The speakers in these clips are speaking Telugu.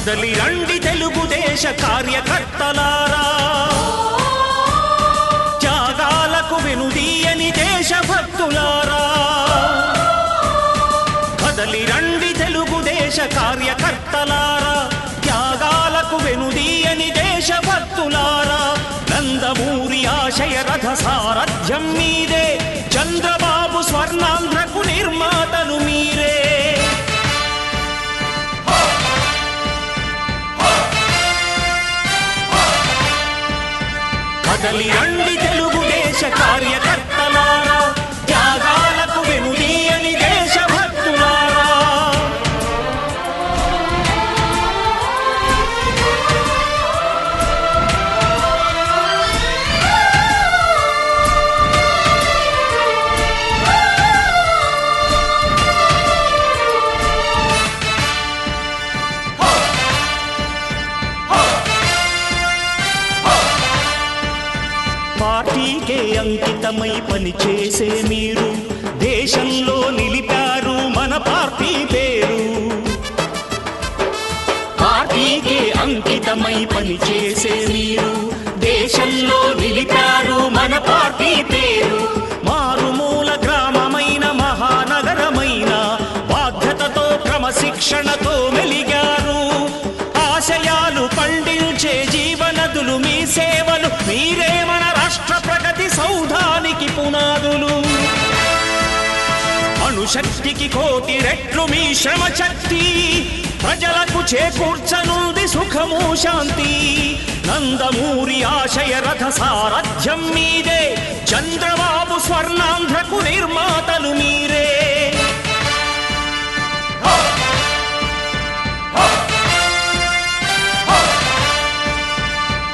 కదలి రండి తెలుగుదేశ కార్యకర్తలారా, త్యాగాలకు వెనుదీయని దేశభక్తులారా. కదలి రండి తెలుగుదేశ కార్యకర్తలారా, త్యాగాలకు వెనుదీయని దేశభక్తులారా. నందమూరి ఆశయ రథ సారథ్యం మీదే, చంద్రబాబు స్వర్ణాంధ్రకు నిర్మాతలు మీరే. కదలి రండి తెలుగుదేశ కార్యకర్తలారా, త్యాగాలకు వెనుదీయని దేశభక్తులారా. పార్టీకే అంకితమై పనిచేసే మీరు దేశంలో నిలిపారు మన పార్టీ పేరు. పార్టీకే అంకితమై పనిచేసే మీరు దేశంలో నిలిపారు మన పార్టీ పేరు. మారుమూల గ్రామమైన మహానగరమైన బాధ్యతతో క్రమశిక్షణతో మెలిగారు. ఆశయాలు పండించే జీవనదులు మీ సేవలు, మీరే మన రాష్ట్ర ప్రగతి సౌధానికి పునాదులు. అణుశక్తికి కోటి రెట్లు మీ శ్రమ శక్తి, ప్రజలకు చేకూర్చనుంది సుఖము శాంతి. నందమూరి ఆశయ రథ సారథ్యం మీదే, చంద్రబాబు స్వర్ణాంధ్రకు నిర్మాతలు మీరే.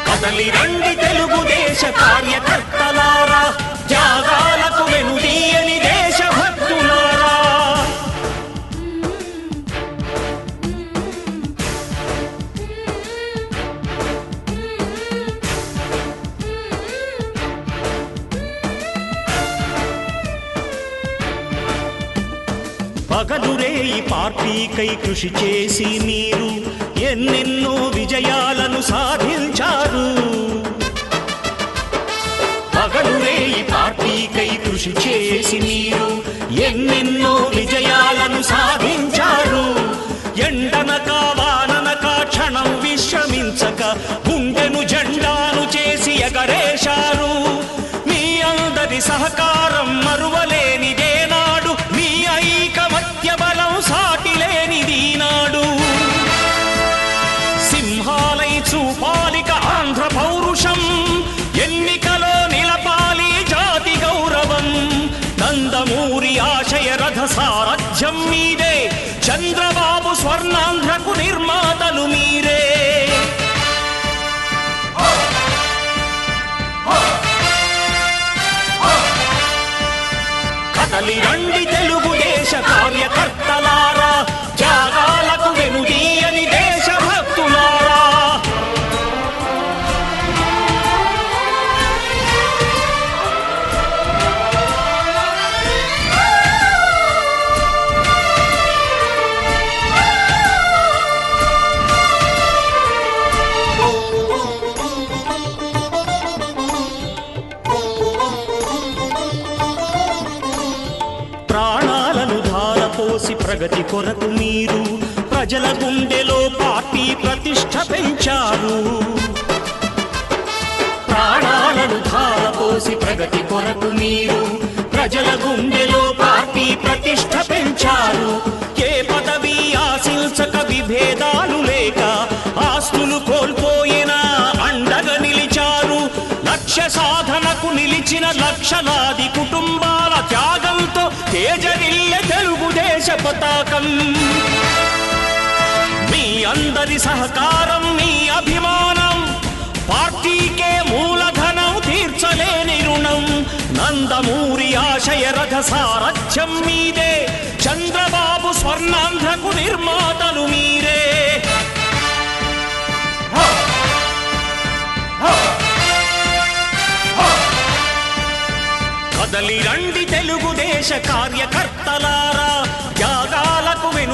కదలి రండి తెలుగుదేశ కార్యకర్తలారా, త్యాగాలకు వెనుదీయని దేశభక్తులారా. పగలురే ఈ పార్టీకై కృషి చేసి మీరు ఎన్నెన్నో విజయాలను సాధించారు. పగలురే ఈ పార్టీకై కృషి చేసి మీరు ఎన్నెన్నో విజయాలను సాధించారు. ఎండనక వాననక క్షణం విశ్రమించక గుండెను జెండాను చేసి ఎగరేశారు. మీ అందరి సహకారం మరువలేనిదే నాడు, మీ ఐకమత్య బలం సాటిలేనిది నాడు. సింహాలై చూపాలిక ఆంధ్ర పౌరుషం, ఎన్నికలో నిలపాలి జాతి గౌరవం. నందమూరి ఆశయ రథ సారథ్యం మీదే, చంద్రబాబు స్వర్ణాంధ్రకు నిర్మాతలు మీరే. కదలి రండి తెలుగుదేశ కార్యకర్తలారా, త్యాగాలకు వెనుదీయని దేశభక్తులారా. ప్రాణాలను ధారపోసి ప్రగతి కొరకు మీరు ప్రజల గుండెలో పార్టీ ప్రతిష్ఠ పెంచారు. ప్రాణాలను ధారపోసి ప్రగతి కొరకు మీరు ప్రజల గుండెలో పార్టీ ప్రతిష్ఠ పెంచారు. ఏ పదవి ఆశించక విభేదాలు లేక ఆస్తులు కోల్పోయినా అండగా నిలిచారు. లక్ష్య సాధనకు నిలిచిన లక్షలాది కుటుంబాల త్యాగంతో తేజరిల్లె తెలుగుదేశ పతాకం. మీ అందరి సహకారం, మీ అభిమానం, పార్టీకే మూలధనం, తీర్చలేని రుణం. నందమూరి ఆశయ రథ సారథ్యం మీదే, చంద్రబాబు స్వర్ణాంధ్రకు నిర్మాతలు మీరే. కదలి రండి తెలుగుదేశ కార్యకర్తలారా,